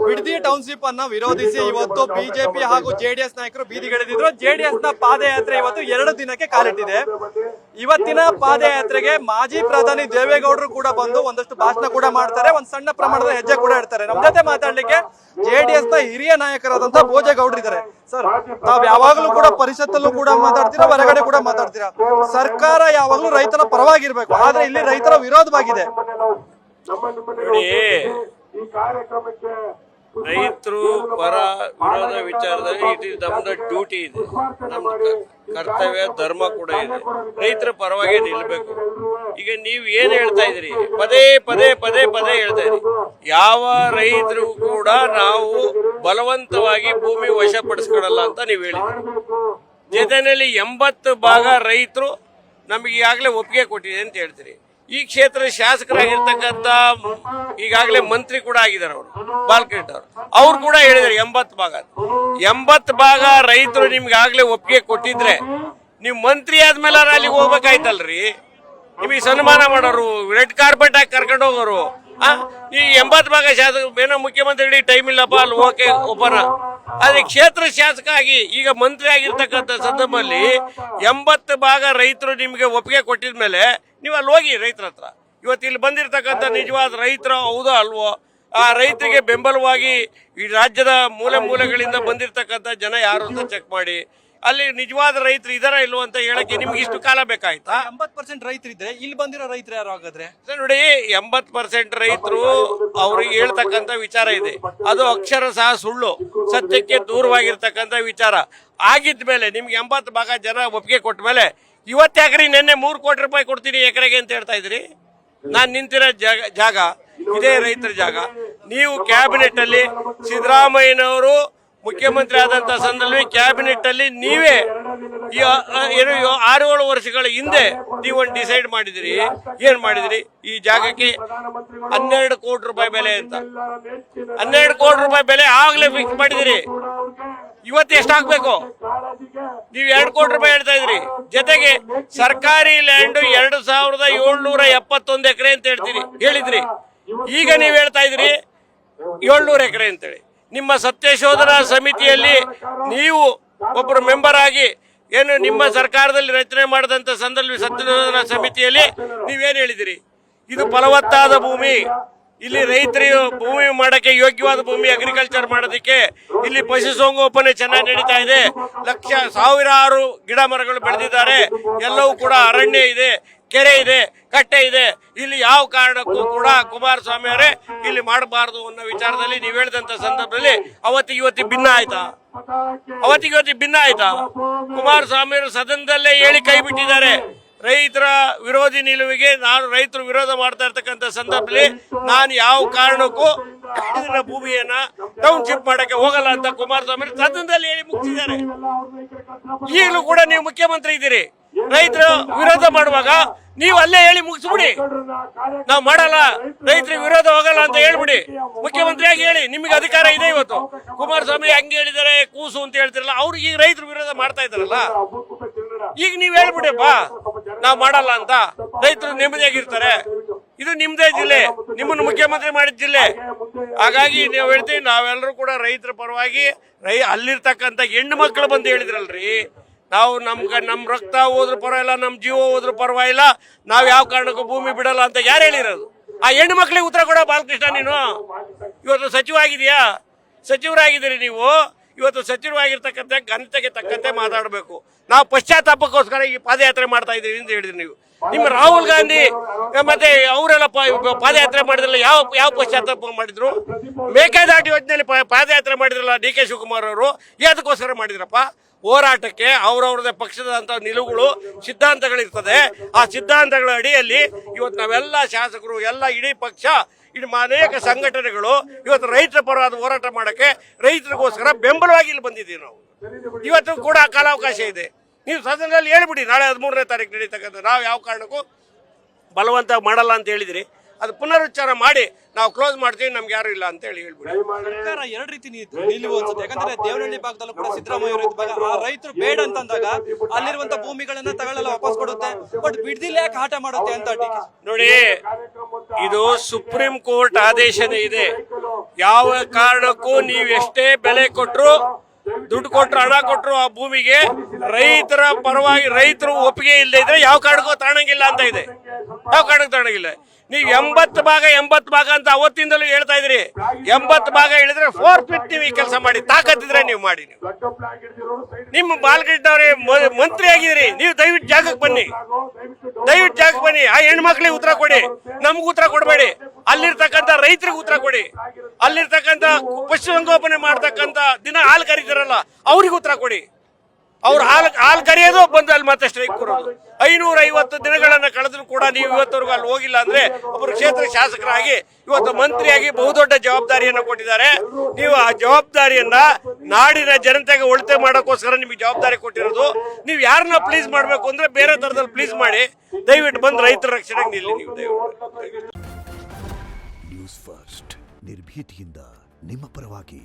Bidadi township ಅನ್ನ ವಿರೋಧಿಸಿ ಇವತ್ತು ಬಿಜೆಪಿ ಹಾಗೂ ಜೆಡಿಎಸ್ ನಾಯಕರು ಬೀದಿಗಿಳಿದಿದ್ರು. ಜೆಡಿಎಸ್ ನ ಪಾದಯಾತ್ರೆ ಇವತ್ತು 2 ದಿನಕ್ಕೆ ಕಾಲಿಟ್ಟಿದೆ. ಇವತ್ತಿನ ಪಾದಯಾತ್ರೆಗೆ ಮಾಜಿ ಪ್ರಧಾನಿ ದೇವೇಗೌಡರು ಕೂಡ ಬಂದು ಒಂದಷ್ಟು ಭಾಷಣ ಕೂಡ ಮಾಡ್ತಾರೆ, ಒಂದ್ ಸಣ್ಣ ಪ್ರಮಾಣದ ಹೆಜ್ಜೆ ಕೂಡ ಇಡ್ತಾರೆ. ನಮ್ ಜೊತೆ ಮಾತಾಡ್ಲಿಕ್ಕೆ ಜೆಡಿಎಸ್ ನ ಹಿರಿಯ ನಾಯಕರಾದಂತಹ ಭೋಜೇಗೌಡರು ಇದ್ದಾರೆ. ಸರ್, ತಾವ್ ಯಾವಾಗ್ಲೂ ಕೂಡ ಪರಿಷತ್ತಲ್ಲೂ ಕೂಡ ಮಾತಾಡ್ತೀರಾ, ಹೊರಗಡೆ ಕೂಡ ಮಾತಾಡ್ತೀರಾ. ಸರ್ಕಾರ ಯಾವಾಗ್ಲೂ ರೈತರ ಪರವಾಗಿರ್ಬೇಕು, ಆದ್ರೆ ಇಲ್ಲಿ ರೈತರ ವಿರೋಧವಾಗಿದೆ. ರೈತರು ಪರ ವಿರೋಧ ವಿಚಾರದಲ್ಲಿ ಇಟ್ ಇಸ್ ನಮ್ದು ಡ್ಯೂಟಿ ಇದೆ, ನಮ್ಮ ಕರ್ತವ್ಯ ಧರ್ಮ ಕೂಡ ಇದೆ. ರೈತರ ಪರವಾಗಿ ನಿಲ್ಬೇಕು. ಈಗ ನೀವು ಏನ್ ಹೇಳ್ತಾ ಇದ್ರಿ, ಪದೇ ಪದೇ ಪದೇ ಪದೇ ಹೇಳ್ತಾ ಇದ್ರಿ, ಯಾವ ರೈತರಿಗೂ ಕೂಡ ನಾವು ಬಲವಂತವಾಗಿ ಭೂಮಿ ವಶಪಡಿಸ್ಕೊಡಲ್ಲ ಅಂತ ನೀವು ಹೇಳಿದ್ರಿ. ಜೊತೆಯಲ್ಲಿ 80 ಭಾಗ ರೈತರು ನಮಗೆ ಈಗಾಗಲೇ ಒಪ್ಪಿಗೆ ಕೊಟ್ಟಿದೆ ಅಂತ ಹೇಳ್ತೀರಿ. ಈ ಕ್ಷೇತ್ರದ ಶಾಸಕರಾಗಿರ್ತಕ್ಕಂಥ ಈಗಾಗಲೇ ಮಂತ್ರಿ ಕೂಡ ಆಗಿದ್ದಾರೆ ಅವರು, ಬಾಲಕೃಷ್ಣ ಅವ್ರು ಕೂಡ ಹೇಳಿದ್ದಾರೆ 80 ಭಾಗ ರೈತರು ನಿಮ್ಗೆ ಆಗ್ಲೇ ಒಪ್ಪಿಗೆ ಕೊಟ್ಟಿದ್ರೆ ನೀವು ಮಂತ್ರಿ ಆದ್ಮೇಲೆ ಅಲ್ಲಿಗೆ ಹೋಗ್ಬೇಕಾಯ್ತಲ್ರಿ. ನಿಮಗೆ ಸನ್ಮಾನ ಮಾಡೋರು, ರೆಡ್ ಕಾರ್ಪೆಟ್ ಹಾಕಿ ಕರ್ಕೊಂಡು ಹೋಗೋರು. ಈ 80 ಭಾಗ ಶಾಸಕ ಏನೋ ಮುಖ್ಯಮಂತ್ರಿ ಟೈಮ್ ಇಲ್ಲಪ್ಪ ಅಲ್ಲಿ ಓಕೆ ಒಪ್ಪನ. ಅದೇ ಕ್ಷೇತ್ರ ಶಾಸಕ ಆಗಿ ಈಗ ಮಂತ್ರಿ ಆಗಿರ್ತಕ್ಕಂಥ ಸಂದರ್ಭದಲ್ಲಿ 80 ಭಾಗ ರೈತರು ನಿಮಗೆ ಒಪ್ಪಿಗೆ ಕೊಟ್ಟಿದ್ಮೇಲೆ ನೀವು ಅಲ್ಲಿ ಹೋಗಿ ರೈತರ ಹತ್ರ. ಇವತ್ತು ಇಲ್ಲಿ ಬಂದಿರತಕ್ಕಂಥ ನಿಜವಾದ ರೈತರು ಹೌದೋ ಅಲ್ವೋ, ಆ ರೈತರಿಗೆ ಬೆಂಬಲವಾಗಿ ಈ ರಾಜ್ಯದ ಮೂಲೆ ಮೂಲೆಗಳಿಂದ ಬಂದಿರತಕ್ಕಂಥ ಜನ ಯಾರು ಅಂತ ಚೆಕ್ ಮಾಡಿ. ಅಲ್ಲಿ ನಿಜವಾದ ರೈತರು ಇದಾರ ಇಲ್ವೋ ಅಂತ ಹೇಳಕ್ಕೆ ನಿಮ್ಗೆ ಇಷ್ಟು ಕಾಲ ಬೇಕಾಯ್ತಾ? 80% ರೈತರಿದ್ರೆ ಇಲ್ಲಿ ಬಂದಿರೋ ರೈತರು ಯಾರು ಹಾಗಾದ್ರೆ? ನೋಡಿ, 80% ರೈತರು ಅವ್ರಿಗೆ ಹೇಳ್ತಕ್ಕಂಥ ವಿಚಾರ ಇದೆ, ಅದು ಅಕ್ಷರ ಸಹ ಸುಳ್ಳು, ಸತ್ಯಕ್ಕೆ ದೂರವಾಗಿರ್ತಕ್ಕಂಥ ವಿಚಾರ. ಆಗಿದ್ಮೇಲೆ ನಿಮ್ಗೆ 80 ಭಾಗ ಜನ ಒಪ್ಪಿಗೆ ಕೊಟ್ಟ ಮೇಲೆ ಇವತ್ತಾಗ್ರಿ ನಿನ್ನೆ 3 ಕೋಟಿ ರೂಪಾಯಿ ಕೊಡ್ತೀನಿ ಎಕರೆಗೆ ಅಂತ ಹೇಳ್ತಾ ಇದ್ರಿ. ನಾನು ನಿಂತಿರೋ ಜಾಗ ಇದೇ ರೈತರ ಜಾಗ. ನೀವು ಕ್ಯಾಬಿನೆಟ್ ಅಲ್ಲಿ ಸಿದ್ದರಾಮಯ್ಯನವರು ಮುಖ್ಯಮಂತ್ರಿ ಆದಂತ ಸಂದರ್ಭದಲ್ಲಿ ಕ್ಯಾಬಿನೆಟ್ ಅಲ್ಲಿ ನೀವೇ 6-7 ವರ್ಷಗಳ ಹಿಂದೆ ನೀವೊಂದು ಡಿಸೈಡ್ ಮಾಡಿದಿರಿ. ಏನ್ ಮಾಡಿದಿರಿ? ಈ ಜಾಗಕ್ಕೆ 12 ಕೋಟಿ ರೂಪಾಯಿ ಬೆಲೆ ಅಂತ. 12 ಕೋಟಿ ರೂಪಾಯಿ ಬೆಲೆ ಆಗ್ಲೇ ಫಿಕ್ಸ್ ಮಾಡಿದಿರಿ. ಇವತ್ತು ಎಷ್ಟಾಗಬೇಕು? ನೀವು 2 ಕೋಟಿ ರೂಪಾಯಿ ಹೇಳ್ತಾ ಇದ್ರಿ. ಜೊತೆಗೆ ಸರ್ಕಾರಿ ಲ್ಯಾಂಡ್ 2771 ಎಕರೆ ಅಂತ ಹೇಳಿದ್ರಿ. ಈಗ ನೀವು ಹೇಳ್ತಾ ಇದ್ರಿ 700 ಎಕರೆ ಅಂತೇಳಿ. ನಿಮ್ಮ ಸತ್ಯಶೋಧನಾ ಸಮಿತಿಯಲ್ಲಿ ನೀವು ಒಬ್ಬರು ಮೆಂಬರ್ ಆಗಿ ಏನು ನಿಮ್ಮ ಸರ್ಕಾರದಲ್ಲಿ ರಚನೆ ಮಾಡಿದಂತ ಸಂದರ್ಭದಲ್ಲಿ ಸತ್ಯಶೋಧನಾ ಸಮಿತಿಯಲ್ಲಿ ನೀವೇನು ಹೇಳಿದಿರಿ? ಇದು ಫಲವತ್ತಾದ ಭೂಮಿ, ಇಲ್ಲಿ ರೈತರು ಭೂಮಿ ಮಾಡಕ್ಕೆ ಯೋಗ್ಯವಾದ ಭೂಮಿ ಅಗ್ರಿಕಲ್ಚರ್ ಮಾಡೋದಕ್ಕೆ. ಇಲ್ಲಿ ಪಶುಸಂಗೋಪನೆ ಚೆನ್ನಾಗಿ ನಡೀತಾ ಇದೆ, ಸಾವಿರಾರು ಗಿಡ ಮರಗಳು ಬೆಳೆದಿದ್ದಾರೆ, ಎಲ್ಲವೂ ಕೂಡ ಅರಣ್ಯ ಇದೆ, ಕೆರೆ ಇದೆ, ಕಟ್ಟೆ ಇದೆ. ಇಲ್ಲಿ ಯಾವ ಕಾರಣಕ್ಕೂ ಕೂಡ ಕುಮಾರಸ್ವಾಮಿ ಅವರೇ ಇಲ್ಲಿ ಮಾಡಬಾರದು ಅನ್ನೋ ವಿಚಾರದಲ್ಲಿ ನೀವು ಹೇಳಿದಂತ ಸಂದರ್ಭದಲ್ಲಿ ಅವತ್ತಿಗೆ ಭಿನ್ನ ಆಯ್ತಾ? ಭಿನ್ನ ಆಯ್ತಾ? ಕುಮಾರಸ್ವಾಮಿ ಅವರು ಸದನದಲ್ಲೇ ಹೇಳಿ ಕೈ ಬಿಟ್ಟಿದ್ದಾರೆ. ರೈತರ ವಿರೋಧಿ ನಿಲುವಿಗೆ ನಾನು ರೈತರು ವಿರೋಧ ಮಾಡ್ತಾ ಇರ್ತಕ್ಕಂಥ ಸಂದರ್ಭದಲ್ಲಿ ನಾನು ಯಾವ ಕಾರಣಕ್ಕೂ ಇದನ್ನ ಭೂಮಿಯನ್ನ ಟೌನ್ಶಿಪ್ ಮಾಡಕ್ಕೆ ಹೋಗಲ್ಲ ಅಂತ ಕುಮಾರಸ್ವಾಮಿ ಸದನದಲ್ಲಿ ಹೇಳಿ ಮುಗಿಸಿದ್ದಾರೆ. ಈಗಲೂ ಕೂಡ ನೀವು ಮುಖ್ಯಮಂತ್ರಿ ಇದ್ದೀರಿ, ರೈತರು ವಿರೋಧ ಮಾಡುವಾಗ ನೀವು ಅಲ್ಲೇ ಹೇಳಿ ಮುಗಿಸ್ಬಿಡಿ, ನಾವು ಮಾಡಲ್ಲ, ರೈತರಿಗೆ ವಿರೋಧ ಹೋಗಲ್ಲ ಅಂತ ಹೇಳ್ಬಿಡಿ. ಮುಖ್ಯಮಂತ್ರಿಯಾಗಿ ಹೇಳಿ, ನಿಮಗೆ ಅಧಿಕಾರ ಇದೆ. ಇವತ್ತು ಕುಮಾರಸ್ವಾಮಿ ಹಂಗೆ ಹೇಳಿದ್ದಾರೆ, ಕೂಸು ಅಂತ ಹೇಳ್ತಿರಲ್ಲ, ಅವ್ರಿಗೆ ಈಗ ರೈತರು ವಿರೋಧ ಮಾಡ್ತಾ ಇದ್ದಾರಲ್ಲ, ಈಗ ನೀವ್ ಹೇಳ್ಬಿಡಿಪ್ಪ ನಾವ್ ಮಾಡಲ್ಲ ಅಂತ, ರೈತರು ನೆಮ್ಮದಿಯಾಗಿರ್ತಾರೆ. ಇದು ನಿಮ್ದೇ ಜಿಲ್ಲೆ, ನಿಮ್ಮನ್ನು ಮುಖ್ಯಮಂತ್ರಿ ಮಾಡಿದ ಜಿಲ್ಲೆ. ಹಾಗಾಗಿ ನೀವು ಹೇಳ್ತೀವಿ, ನಾವೆಲ್ಲರೂ ಕೂಡ ರೈತರ ಪರವಾಗಿ. ಅಲ್ಲಿರ್ತಕ್ಕಂಥ ಹೆಣ್ಣು ಮಕ್ಕಳು ಬಂದು ಹೇಳಿದ್ರಲ್ರಿ, ನಾವು ನಮ್ ರಕ್ತ ಹೋದ್ರು ಪರವಾಗಿಲ್ಲ, ನಮ್ ಜೀವ ಹೋದ್ರು ಪರವಾಗಿಲ್ಲ, ನಾವ್ ಯಾವ ಕಾರಣಕ್ಕೂ ಭೂಮಿ ಬಿಡಲ್ಲ ಅಂತ ಯಾರು ಹೇಳಿರೋದು? ಆ ಹೆಣ್ಣು ಮಕ್ಳಿಗೆ ಉತ್ತರ ಕೊಡ ಬಾಲಕೃಷ್ಣ. ನೀನು ಇವತ್ತು ಸಚಿವ ಆಗಿದೆಯಾ? ಸಚಿವರಾಗಿದ್ದೀರಿ ನೀವು. ಇವತ್ತು ಸಚಿವರಾಗಿರ್ತಕ್ಕಂಥ ಘನತೆಗೆ ತಕ್ಕಂತೆ ಮಾತಾಡಬೇಕು. ನಾವು ಪಶ್ಚಾತ್ತಾಪಕ್ಕೋಸ್ಕರ ಈ ಪಾದಯಾತ್ರೆ ಮಾಡ್ತಾ ಇದ್ದೀವಿ ಅಂತ ಹೇಳಿದ್ರಿ ನೀವು. ನಿಮ್ಮ ರಾಹುಲ್ ಗಾಂಧಿ ಮತ್ತೆ ಅವರೆಲ್ಲ ಪಾದಯಾತ್ರೆ ಮಾಡಿದ್ರಲ್ಲ, ಯಾವ ಪಶ್ಚಾತ್ತಾಪ ಮಾಡಿದ್ರು? ಮೇಕೆದಾಟು ಯೋಜನೆಯಲ್ಲಿ ಪಾದಯಾತ್ರೆ ಮಾಡಿದ್ರಲ್ಲ DK ಶಿವಕುಮಾರ್ ಅವರು, ಅದಕ್ಕೋಸ್ಕರ ಮಾಡಿದ್ರಪ್ಪ. ಹೋರಾಟಕ್ಕೆ ಅವ್ರವ್ರದೇ ಪಕ್ಷದಂತ ನಿಲುವುಗಳು, ಸಿದ್ಧಾಂತಗಳಿರ್ತದೆ. ಆ ಸಿದ್ಧಾಂತಗಳ ಅಡಿಯಲ್ಲಿ ಇವತ್ತು ನಾವೆಲ್ಲ ಶಾಸಕರು, ಎಲ್ಲ ಇಡೀ ಪಕ್ಷ, ಅನೇಕ ಸಂಘಟನೆಗಳು ಇವತ್ತು ರೈತರ ಪರವಾದ ಹೋರಾಟ ಮಾಡಕ್ಕೆ, ರೈತರಿಗೋಸ್ಕರ ಬೆಂಬಲವಾಗಿ ಇಲ್ಲಿ ಬಂದಿದ್ದೀವಿ ನಾವು. ಇವತ್ತು ಕೂಡ ಕಾಲಾವಕಾಶ ಇದೆ. ನೀವು ಸದನದಲ್ಲಿ ಹೇಳ್ಬಿಡಿ, ನಾಳೆ 13ನೇ ತಾರೀಕು ನಡೀತಕ್ಕಂಥ ನಾವು ಯಾವ ಕಾರಣಕ್ಕೂ ಬಲವಂತ ಮಾಡಲ್ಲ ಅಂತ ಹೇಳಿದ್ರಿ. ಅದು ಪುನರುಚ್ಚಾರ ಮಾಡಿ ನಾವು ಕ್ಲೋಸ್ ಮಾಡ್ತೀವಿ, ನಮ್ಗೆ ಯಾರು ಇಲ್ಲ ಅಂತ ಹೇಳಿ ಹೇಳ್ಬಿಡಿ. ಸರ್ಕಾರ ಎರಡು ರೀತಿ ನಿಲುವು ಅನ್ಸುತ್ತೆ. ಯಾಕಂದ್ರೆ ದೇವನಹಳ್ಳಿ ಭಾಗದಲ್ಲೂ ಕೂಡ ಸಿದ್ದರಾಮಯ್ಯ ಅವರು ಇದ್ದಾಗ ಆ ರೈತರು ಬೇಡ ಅಂತಂದಾಗ ಅಲ್ಲಿರುವಂತ ಭೂಮಿಗಳನ್ನ ತಗೊಳ್ಳಲ್ಲ, ವಾಪಸ್ ಕೊಡುತ್ತೆ. ಬಟ್ ಬಿಡ್ದಿಲ್ಲ ಯಾಕೆ ಆಟ ಮಾಡುತ್ತೆ ಅಂತ ಟೀಕೆ. ನೋಡಿ, ಇದು ಸುಪ್ರೀಂ ಕೋರ್ಟ್ ಆದೇಶನೇ ಇದೆ. ಯಾವ ಕಾರಣಕ್ಕೂ ನೀವು ಎಷ್ಟೇ ಬೆಲೆ ಕೊಟ್ಟರು, ದುಡ್ಡು ಕೊಟ್ಟರು, ಹಣ ಕೊಟ್ಟರು ಆ ಭೂಮಿಗೆ ರೈತರ ಪರವಾಗಿ ರೈತರು ಒಪ್ಪಿಗೆ ಇಲ್ಲದೆ ಇದ್ರೆ ಯಾವ ಕಾರಣಕ್ಕೂ ತಾಣಂಗಿಲ್ಲ ಅಂತ ಇದೆ. ಯಾವ ಕಾರಣಕ್ಕೂ ತಾಣಂಗಿಲ್ಲ. ನೀವು 80 ಭಾಗ ಅಂತ ಅವತ್ತಿಂದಲೂ ಹೇಳ್ತಾ ಇದ್ರಿ. 80 ಭಾಗ ಹೇಳಿದ್ರೆ 4 ನೀವು ಈ ಕೆಲಸ ಮಾಡಿ, ತಾಕತ್ತಿದ್ರೆ ನೀವು ಮಾಡಿ. ನೀವು ನಿಮ್ಮ ಬಾಲಕೃಷ್ಣವ್ರೆ ಮಂತ್ರಿ ಆಗಿದ್ರಿ, ನೀವು ದಯವಿಟ್ಟು ಜಾಗಕ್ಕೆ ಬನ್ನಿ, ಆ ಹೆಣ್ಮಕ್ಳಿಗೆ ಉತ್ತರ ಕೊಡಿ, ನಮ್ಗೆ ಉತ್ತರ ಕೊಡಬೇಡಿ. ಅಲ್ಲಿರ್ತಕ್ಕಂಥ ರೈತರಿಗೆ ಉತ್ತರ ಕೊಡಿ, ಅಲ್ಲಿರ್ತಕ್ಕಂಥ ಪಶುಸಂಗೋಪನೆ ಮಾಡ್ತಕ್ಕಂಥ ದಿನ ಹಾಲು ಕರೀತಾರಲ್ಲ ಅವ್ರಿಗೆ ಉತ್ತರ ಕೊಡಿ. ಅವ್ರು ಹಾಲು ಕರೆಯೋದು ಬಂದು ಅಲ್ಲಿ ಮತ್ತೆ ಸ್ಟ್ರೈಕ್ ಕೊಡೋದು. 550 ದಿನಗಳನ್ನ ಕಳೆದ್ರು ಕೂಡ ನೀವು ಇವತ್ತವರೆಗೂ ಅಲ್ಲಿ ಹೋಗಿಲ್ಲ ಅಂದ್ರೆ ಒಬ್ಬರು ಕ್ಷೇತ್ರ ಶಾಸಕರಾಗಿ ಇವತ್ತು ಮಂತ್ರಿಯಾಗಿ ಬಹುದೊಡ್ಡ ಜವಾಬ್ದಾರಿಯನ್ನು ಕೊಟ್ಟಿದ್ದಾರೆ. ನೀವು ಆ ಜವಾಬ್ದಾರಿಯನ್ನ ನಾಡಿನ ಜನತೆಗೆ ಒಳಿತೆ ಮಾಡೋಕ್ಕೋಸ್ಕರ ನಿಮಗೆ ಜವಾಬ್ದಾರಿ ಕೊಟ್ಟಿರೋದು. ನೀವು ಯಾರನ್ನ ಪ್ಲೀಸ್ ಮಾಡಬೇಕು ಅಂದ್ರೆ ಬೇರೆ ತರದಲ್ಲಿ ಪ್ಲೀಸ್ ಮಾಡಿ, ದಯವಿಟ್ಟು ಬಂದು ರೈತರ ರಕ್ಷಣೆಗೆ ನಿಲ್ಲಿ ನೀವು ದಯವಿಟ್ಟು. ನ್ಯೂಸ್ ಫಸ್ಟ್ ನಿರ್ಭೀತಿಯಿಂದ ನಿಮ್ಮ ಪರವಾಗಿ.